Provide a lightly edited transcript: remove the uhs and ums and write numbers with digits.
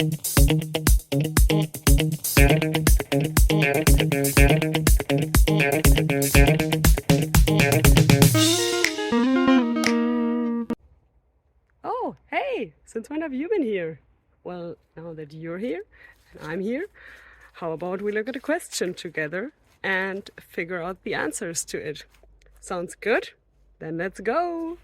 Oh, hey! Since when have you been here? Well, now that you're here and I'm here, how about we look at a question together and figure out the answers to it? Sounds good? Then let's go!